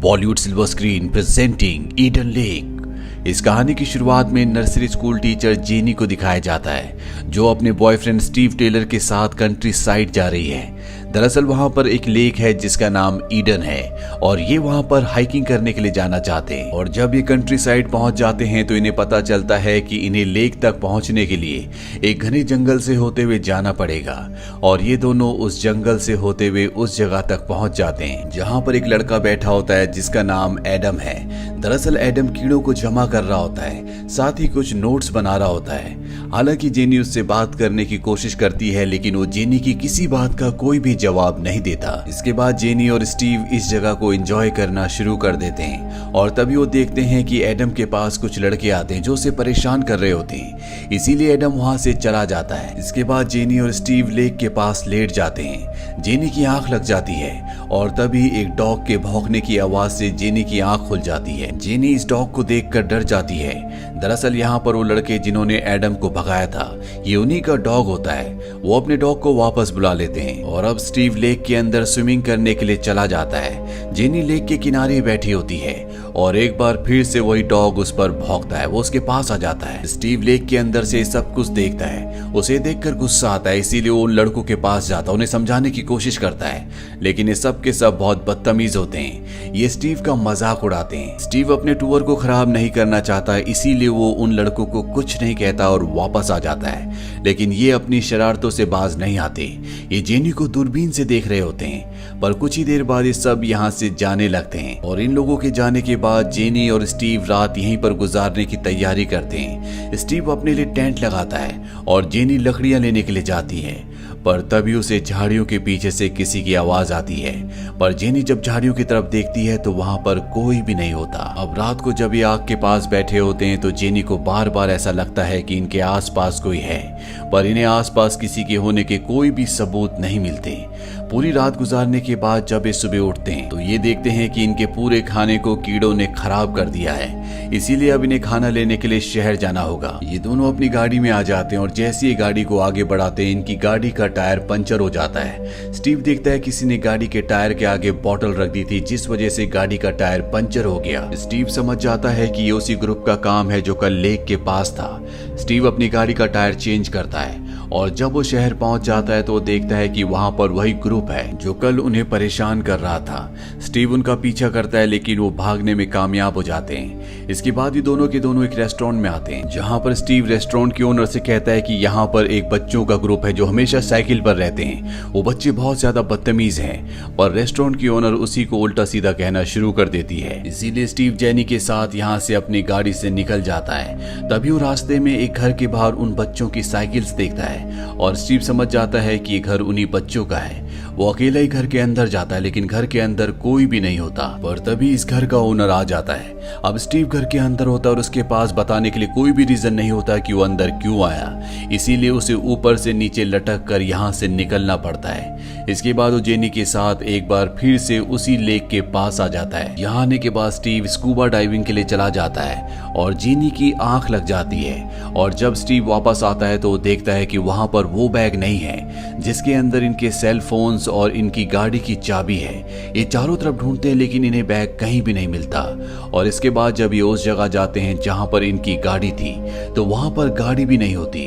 Bollywood silver screen presenting Eden lake. इस कहानी की शुरुआत में नर्सरी स्कूल टीचर जेनी को दिखाया जाता है जो अपने बॉयफ्रेंड स्टीव टेलर के साथ कंट्री साइड जा रही है। दरअसल वहां पर एक लेक है जिसका नाम ईडन है और ये वहां पर हाइकिंग करने के लिए जाना चाहते हैं। और जब ये कंट्री साइड पहुंच जाते हैं तो इन्हें पता चलता है कि इन्हें लेक तक पहुंचने के लिए एक घने जंगल से होते हुए जाना पड़ेगा। और ये दोनों उस जंगल से होते हुए उस जगह तक पहुंच जाते हैं जहां पर एक लड़का बैठा होता है जिसका नाम एडम है। दरअसल एडम कीड़ों को जमा कर रहा होता है, साथ ही कुछ नोट्स बना रहा होता है। हालांकि जेनी उससे बात करने की कोशिश करती है लेकिन वो जेनी की किसी बात का कोई भी जवाब नहीं देता। इसके बाद जेनी और स्टीव इस जगह को एंजॉय करना शुरू कर देते हैं और तभी वो देखते हैं कि एडम के पास कुछ लड़के आते हैं जो उसे परेशान कर रहे होते हैं, इसीलिए एडम वहां से चला जाता है। इसके बाद जेनी और स्टीव लेक के पास लेट जाते हैं। जेनी की आंख लग जाती है और तभी एक डॉग के भौंकने की आवाज से जेनी की आंख खुल जाती है। जेनी इस डॉग को देखकर डर जाती है। दरअसल यहाँ पर वो लड़के जिन्होंने एडम को भगाया था ये उन्हीं का डॉग होता है। वो अपने डॉग को वापस बुला लेते हैं और अब स्टीव लेक के अंदर स्विमिंग करने के लिए चला जाता है। जेनी लेक के किनारे बैठी होती है और एक बार फिर से वही डॉग उस पर भौंकता है। वो उसके पास आ जाता है। स्टीव लेक के अंदर से सब कुछ देखता है। उसे देखकर गुस्सा आता है, इसीलिए वो उन लड़कों के पास जाता है, उन्हें समझाने की कोशिश करता है लेकिन ये सब के सब बहुत बदतमीज होते हैं। ये स्टीव का मजाक उड़ाते हैं। स्टीव अपने टूर को खराब नहीं करना चाहता, इसीलिए वो उन लड़कों को कुछ नहीं कहता और वापस आ जाता है। लेकिन ये अपनी शरारतों से बाज नहीं आते। ये जेनी को दूरबीन से देख रहे होते हैं पर कुछ ही देर बाद ये सब यहाँ से जाने लगते हैं। और इन लोगों के जाने के बाद जेनी और स्टीव रात यहीं पर गुजारने की तैयारी करते हैं। स्टीव अपने लिए टेंट लगाता है और जेनी लकड़ियां लेने के लिए जाती है पर तभी उसे झाड़ियों के पीछे से किसी की आवाज आती है। पर जेनी जब झाड़ियों की तरफ देखती है तो वहां पर कोई भी नहीं होता। अब रात को जब ये आग के पास बैठे होते हैं तो जेनी को बार बार ऐसा लगता है कि इनके आसपास कोई है पर इन्हें आसपास किसी के होने के कोई भी सबूत नहीं मिलते। पूरी रात गुजारने के बाद जब ये सुबह उठते हैं तो ये देखते हैं कि इनके पूरे खाने को कीड़ों ने खराब कर दिया है, इसीलिए अब इन्हें खाना लेने के लिए शहर जाना होगा। ये दोनों अपनी गाड़ी में आ जाते हैं और जैसे ही गाड़ी को आगे बढ़ाते हैं इनकी गाड़ी का टायर पंचर हो जाता है। स्टीव देखता है किसी ने गाड़ी के टायर के आगे बोतल रख दी थी जिस वजह से गाड़ी का टायर पंचर हो गया। स्टीव समझ जाता है कि ये उसी ग्रुप का काम है जो कल लेक के पास था। स्टीव अपनी गाड़ी का टायर चेंज करता है और जब वो शहर पहुंच जाता है तो वो देखता है कि वहां पर वही ग्रुप है जो कल उन्हें परेशान कर रहा था। स्टीव उनका पीछा करता है लेकिन वो भागने में कामयाब हो जाते हैं। इसके बाद ही दोनों के दोनों एक रेस्टोरेंट में आते हैं जहां पर स्टीव रेस्टोरेंट के ओनर से कहता है कि यहाँ पर एक बच्चों का ग्रुप है जो हमेशा साइकिल पर रहते हैं। वो बच्चे बहुत ज्यादा बदतमीज हैं पर रेस्टोरेंट की ओनर उसी को उल्टा सीधा कहना शुरू कर देती है। इसीलिए स्टीव जेनी के साथ यहाँ से अपनी गाड़ी से निकल जाता है। तभी वो रास्ते में एक घर के बाहर उन बच्चों की साइकिल्स देखता है और स्टीव समझ जाता है कि ये घर उन्हीं बच्चों का है। वो अकेला ही घर के अंदर जाता है लेकिन घर के अंदर कोई भी नहीं होता। पर तभी इस घर का ओनर आ जाता है। अब स्टीव घर के अंदर होता है और उसके पास बताने के लिए कोई भी रीजन नहीं होता कि वो अंदर क्यों आया, इसीलिए उसे ऊपर से नीचे लटक कर यहाँ से निकलना पड़ता है। इसके बाद वो जेनी के साथ एक बार फिर से उसी लेक के पास आ जाता है। यहाँ आने के बाद स्टीव स्कूबा डाइविंग के लिए चला जाता है और जेनी की आंख लग जाती है। और जब स्टीव वापस आता है तो वो देखता है कि वहां पर वो बैग नहीं है जिसके अंदर इनके सेल फोन्स और इनकी गाड़ी की चाबी है। ये चारों तरफ ढूंढते हैं लेकिन इन्हें बैग कहीं भी नहीं मिलता। और इसके बाद जब ये उस जगह जाते हैं जहां पर इनकी गाड़ी थी तो वहां पर गाड़ी भी नहीं होती।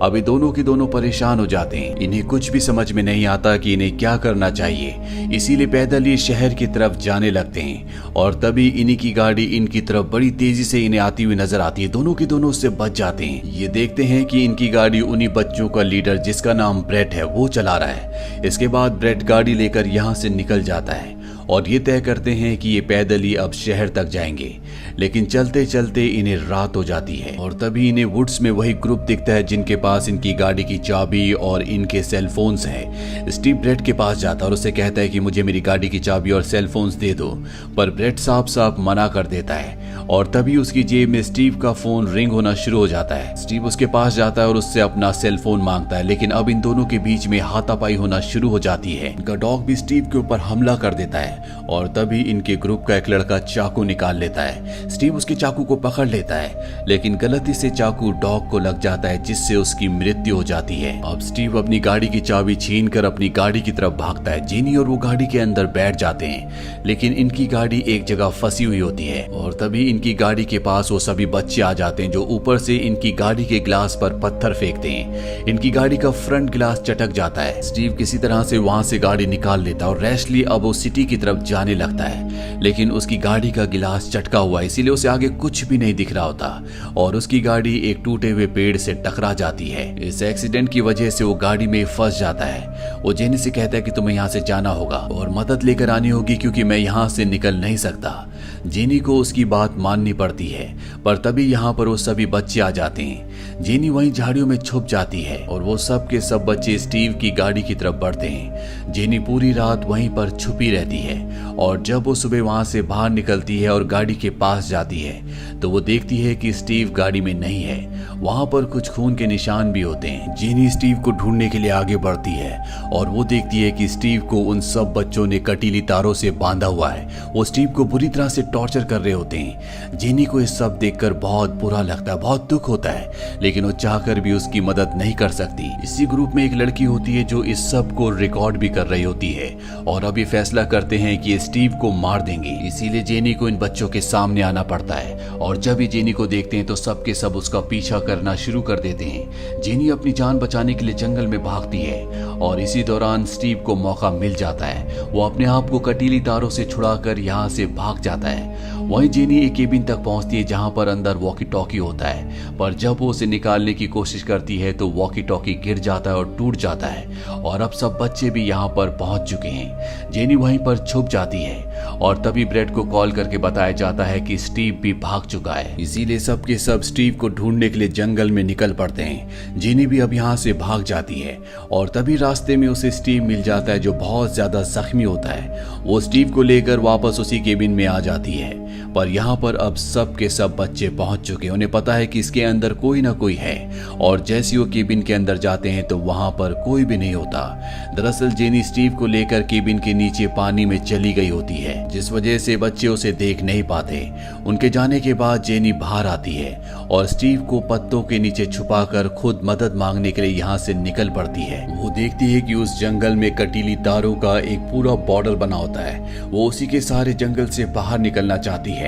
अब ये दोनों के दोनों परेशान हो जाते हैं। इन्हें कुछ भी समझ में नहीं आता कि इन्हें क्या करना चाहिए, इसीलिए पैदल ये शहर की तरफ जाने लगते हैं। और तभी इन्हीं की गाड़ी इनकी तरफ बड़ी तेजी से इन्हें आती हुई नजर आती है। दोनों के दोनों उससे बच जाते हैं। ये देखते हैं कि इनकी गाड़ी उन्हीं बच्चों का लीडर जिसका नाम ब्रेट है वो चला रहा है। इसके बाद ब्रेट गाड़ी लेकर यहाँ से निकल जाता है और ये तय करते हैं कि ये पैदल ही अब शहर तक जाएंगे। लेकिन चलते चलते इन्हें रात हो जाती है और तभी इन्हें वुड्स में वही ग्रुप दिखता है जिनके पास इनकी गाड़ी की चाबी और इनके सेल फोन्स हैं। स्टीव ब्रेट के पास जाता है और उसे कहता है कि मुझे मेरी गाड़ी की चाबी और सेल फोन्स दे दो, पर ब्रेट साफ साफ मना कर देता है। और तभी उसकी जेब में स्टीव का फोन रिंग होना शुरू हो जाता है। स्टीव उसके पास जाता है और उससे अपना सेल फोन मांगता है लेकिन अब इन दोनों के बीच में हाथापाई होना शुरू हो जाती है। इनका डॉग भी स्टीव के ऊपर हमला कर देता है है और तभी इनके ग्रुप का एक लड़का चाकू निकाल लेता है। स्टीव उसके चाकू को पकड़ लेता है, लेकिन गलती से चाकू डॉग को लग जाता है, जिससे उसकी मृत्यु हो जाती है। अब स्टीव अपनी गाड़ी की चाबी छीनकर अपनी गाड़ी की तरफ भागता है। जेनी और वो गाड़ी के अंदर बैठ जाते हैं, लेकिन इनकी गाड़ी एक जगह फंसी हुई होती है और तभी इनकी गाड़ी के पास वो सभी बच्चे आ जाते हैं, जो ऊपर से इनकी गाड़ी के ग्लास पर पत्थर फेंकते हैं। इनकी गाड़ी का फ्रंट ग्लास चटक जाता है। स्टीव किसी तरह से वहां से गाड़ी निकाल लेता है और रैशली अब वो सिटी की तरफ जाने लगता है, लेकिन उसकी गाड़ी का गिलास चटका हुआ है, इसीलिए उसे आगे कुछ भी नहीं दिख रहा होता और उसकी गाड़ी एक टूटे हुए पेड़ से टकरा जाती है। इस एक्सीडेंट की वजह से वो गाड़ी में फंस जाता है। वो जेनी से कहता है कि तुम्हें यहाँ से जाना होगा और मदद लेकर आनी होगी, क्योंकि मैं यहाँ से निकल नहीं सकता। जेनी को उसकी बात माननी पड़ती है, पर तभी यहाँ पर वो सभी बच्चे आ जाते हैं। जेनी वहीं झाड़ियों में छुप जाती है और वो सब के सब बच्चे स्टीव की गाड़ी की तरफ बढ़ते हैं। जेनी पूरी रात वहीं पर छुपी रहती है और जब वो सुबह वहां से बाहर निकलती है और गाड़ी के पास जाती है तो वो देखती है कि स्टीव गाड़ी में नहीं है। वहां पर कुछ खून के निशान भी होते हैं। जेनी स्टीव को ढूंढने के लिए आगे बढ़ती है और वो देखती है कि स्टीव को उन सब बच्चों ने कटीली तारों से बांधा हुआ है। वो स्टीव को बुरी तरह से टॉर्चर कर रहे होते हैं। जेनी को ये सब देखकर बहुत बुरा लगता है, बहुत दुख होता है, लेकिन वो चाहकर भी उसकी मदद नहीं कर सकती। इसी ग्रुप में एक लड़की होती है जो इस सब को रिकॉर्ड भी कर रही होती है और अब ये फैसला करते हैं कि स्टीव को मार देंगे। इसीलिए जेनी को इन बच्चों के सामने आना पड़ता है और जब ये जेनी को देखते हैं तो सब के सब उसका पीछा करना शुरू कर देते हैं। जेनी अपनी जान बचाने के लिए जंगल में भागती है और इसी दौरान स्टीव को मौका मिल जाता है। वो अपने आप को कटीली तारों से छुड़ाकर यहाँ से भाग जाता है। वहीं जेनी एक केबिन तक पहुंचती है जहां पर अंदर वॉकी टॉकी होता है, पर जब वो उसे निकालने की कोशिश करती है तो वॉकी टॉकी गिर जाता है और टूट जाता है और अब सब बच्चे भी यहाँ पर पहुंच चुके हैं। जेनी वहीं पर छुप जाती है और तभी ब्रेड को कॉल करके बताया जाता है कि स्टीव भी भाग चुका है। इसीलिए सब के सब स्टीव को ढूंढने के लिए जंगल में निकल पड़ते हैं। जेनी भी अब यहाँ से भाग जाती है और तभी रास्ते में उसे स्टीव मिल जाता है, जो बहुत ज्यादा जख्मी होता है। वो स्टीव को लेकर वापस उसी केबिन में आ जाती है, पर यहाँ पर अब सब के सब बच्चे पहुंच चुके हैं। उन्हें पता है कि इसके अंदर कोई ना कोई है और जैसे वो केबिन के अंदर जाते हैं तो वहां पर कोई भी नहीं होता। दरअसल जेनी स्टीव को लेकर केबिन के नीचे पानी में चली गई होती है, जिस वजह से बच्चे उसे देख नहीं पाते। उनके जाने के बाद जेनी बाहर आती है और स्टीव को पत्तों के नीचे छुपाकर खुद मदद मांगने के लिए यहाँ से निकल पड़ती है। वो देखती है कि उस जंगल में कटीली तारों का एक पूरा बॉर्डर बना होता है। वो उसी के सारे जंगल से बाहर निकलना चाहती है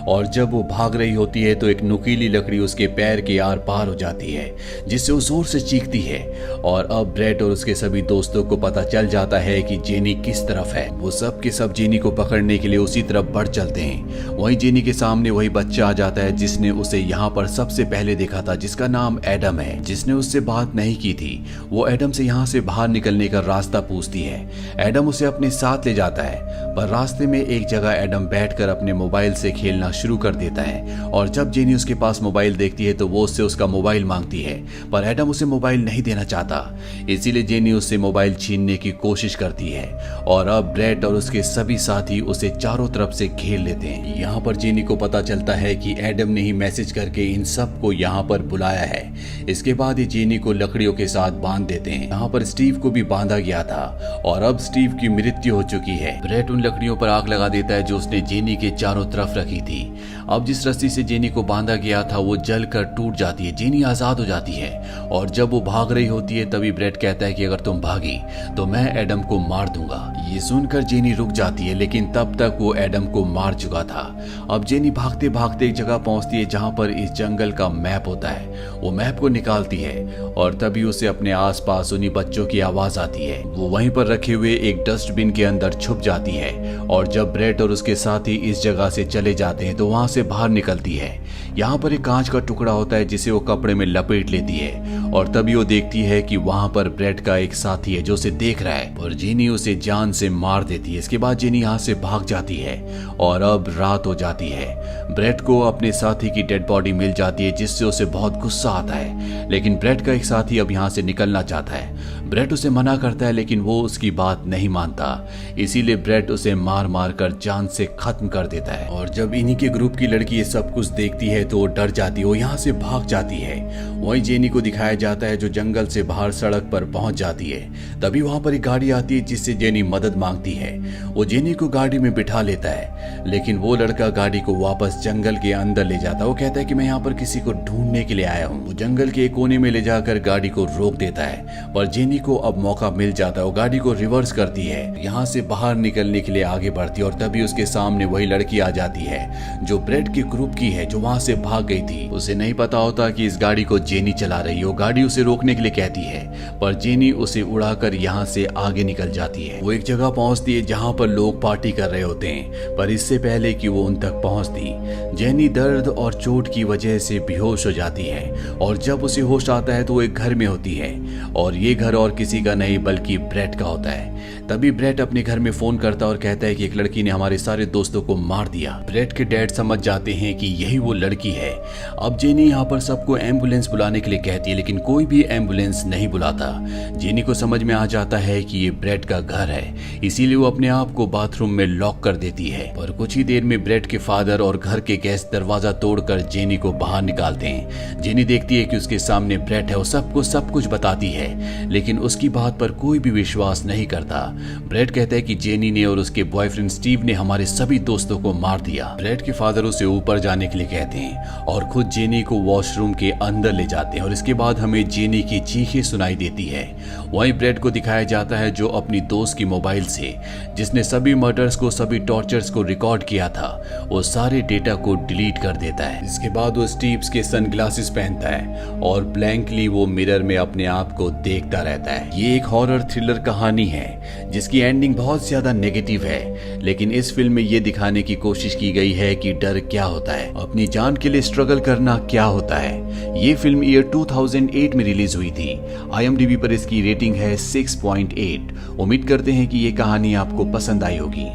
और जब वो भाग रही होती है तो एक नुकीली लकड़ी उसके पैर के आर पार हो जाती है, जिससे वो जोर से चीखती है और अब ब्रेड और उसके सभी दोस्तों को पता चल जाता है कि जेनी किस तरफ है। वो सब के सब जेनी को पकड़ने के लिए उसी तरफ बढ़ चलते हैं। वहीं जेनी के सामने वही बच्चा आ जाता है जिसने उसे यहाँ पर सबसे पहले देखा था, जिसका नाम एडम है, जिसने उससे बात नहीं की थी। वो एडम से यहाँ से बाहर निकलने का रास्ता पूछती है। एडम उसे अपने साथ ले जाता है, पर रास्ते में एक जगह एडम बैठकर अपने मोबाइल से खेलना शुरू कर देता है और जब जेनी उसके पास मोबाइल देखती है तो वो उससे उसका मोबाइल मांगती है, पर एडम उसे मोबाइल नहीं देना चाहता। इसीलिए जेनी उससे मोबाइल छीनने की कोशिश करती है और अब ब्रेड और उसके सभी साथी उसे चारों तरफ से घेर लेते हैं। यहाँ पर जेनी को पता चलता है कि एडम ने ही मैसेज करके इन सब को यहाँ पर बुलाया है। इसके बाद ये जेनी को लकड़ियों के साथ बांध देते हैं। यहाँ पर स्टीव को भी बांधा गया था और अब स्टीव की मृत्यु हो चुकी है। ब्रेड उन लकड़ियों पर आग लगा देता है जो उसने जेनी के चारों तरफ रखी थी। अब जिस रस्सी से जेनी को बांधा गया था वो जलकर टूट जाती है। जेनी आजाद हो जाती है और जब वो भाग रही होती है तभी ब्रेड कहता है कि अगर तुम भागी तो मैं एडम को मार दूंगा। ये सुनकर जेनी रुक जाती है, लेकिन तब तक वो एडम को मार चुका था। अब जेनी भागते भागते एक जगह पहुंचती है जहां पर इस जंगल का मैप होता है। वो मैप को निकालती है और तभी उसे अपने आसपास उन्हीं बच्चों की आवाज आती है। वो वहीं पर रखे हुए एक डस्टबिन के अंदर छुप जाती है और जब ब्रेड और उसके साथी इस जगह से चले जाते हैं तो वहां से बाहर निकलती है। यहाँ पर एक कांच का टुकड़ा होता है जिसे वो कपड़े में लपेट लेती है और तभी वो देखती है कि वहां पर ब्रेड का एक साथी है जो उसे देख रहा है और जेनी उसे जान से मार देती है। इसके बाद जेनी यहाँ से भाग जाती है और अब रात हो जाती है। ब्रेड को अपने साथी की डेड बॉडी मिल जाती है जिससे उसे बहुत गुस्सा आता है, लेकिन ब्रेड का एक साथी अब यहाँ से निकलना चाहता है। ब्रेट उसे मना करता है लेकिन वो उसकी बात नहीं मानता, इसीलिए ब्रेट उसे मार मार कर जान से खत्म कर देता है। और जब इन्हीं के ग्रुप की लड़की ये सब कुछ देखती है तो वो डर जाती है, वो यहाँ से भाग जाती है। वहीं जेनी को दिखाया जाता है जो जंगल से बाहर सड़क पर पहुंच जाती है। तभी वहां पर एक गाड़ी आती है जिससे जेनी मदद मांगती है। वो जेनी को गाड़ी में बिठा लेता है लेकिन वो लड़का गाड़ी को वापस जंगल के अंदर ले जाता है। वो कहता है कि मैं यहाँ पर किसी को ढूंढने के लिए आया हूँ। वो जंगल के एक कोने में ले जाकर गाड़ी को रोक देता है, पर जेनी को अब मौका मिल जाता है। वो गाड़ी को रिवर्स करती है, यहाँ से बाहर निकलने के लिए आगे बढ़ती है और तभी उसके सामने वही लड़की आ जाती है जो ब्रेट के ग्रुप की है, जो वहां से भाग गई थी। उसे नहीं पता होता कि इस गाड़ी को जेनी चला रही है। वो गाड़ी उसे रोकने के लिए कहती है पर जेनी उसे उड़ाकर यहाँ से आगे निकल जाती है। वो एक जगह पहुंचती है जहाँ पर लोग पार्टी कर रहे होते हैं, पर इससे पहले कि वो उन तक पहुंचती जेनी दर्द और चोट की वजह से बेहोश हो जाती है। और जब उसे होश आता है तो वो एक घर में होती है और ये घर और किसी का नहीं बल्कि ब्रेट का होता है। तभी ब्रेट अपने घर में फोन करता है और कहता है कि एक लड़की ने हमारे सारे दोस्तों को मार दिया। ब्रेट के डैड समझ जाते हैं कि यही वो लड़की है। अब जेनी यहाँ पर सबको एम्बुलेंस बुलाने के लिए कहती है लेकिन कोई भी एम्बुलेंस नहीं बुलाता। जेनी को समझ में आ जाता है कि ये ब्रेट का घर है, इसीलिए वो अपने आप को बाथरूम में लॉक कर देती है। पर कुछ ही देर में ब्रेट के फादर और घर के गेस्ट दरवाजा तोड़कर जेनी को बाहर निकालते हैं। जेनी देखती है कि उसके सामने ब्रेट है, वो सबको सब कुछ बताती है लेकिन उसकी बात पर कोई भी विश्वास नहीं करता। ब्रेट कहता है कि जेनी ने और उसके बॉयफ्रेंड स्टीव ने हमारे सभी दोस्तों को मार दिया। ब्रेट के फादर उसे ऊपर जाने के लिए कहते हैं और खुद जेनी को वॉशरूम के अंदर ले जाते हैं और इसके बाद हमें जेनी की चीखें सुनाई देती है। वहीं ब्रेट को दिखाया जाता है जो अपनी दोस्त की मोबाइल से, जिसने सभी मर्डर्स को, सभी टॉर्चर्स को रिकॉर्ड किया था, वो सारे डेटा को डिलीट कर देता है। इसके बाद वो स्टीव्स के सनग्लासेस पहनता है और ब्लैंकली वो मिरर में अपने आप को देखता रहता है। ये एक हॉरर थ्रिलर कहानी है जिसकी एंडिंग बहुत ज्यादा नेगेटिव है, लेकिन इस फिल्म में ये दिखाने की कोशिश की गई है कि डर क्या होता है, अपनी जान के लिए स्ट्रगल करना क्या होता है। ये फिल्म ईयर 2008 में रिलीज हुई थी। IMDb पर इसकी रेटिंग है 6.8। उम्मीद करते हैं कि ये कहानी आपको पसंद आई होगी।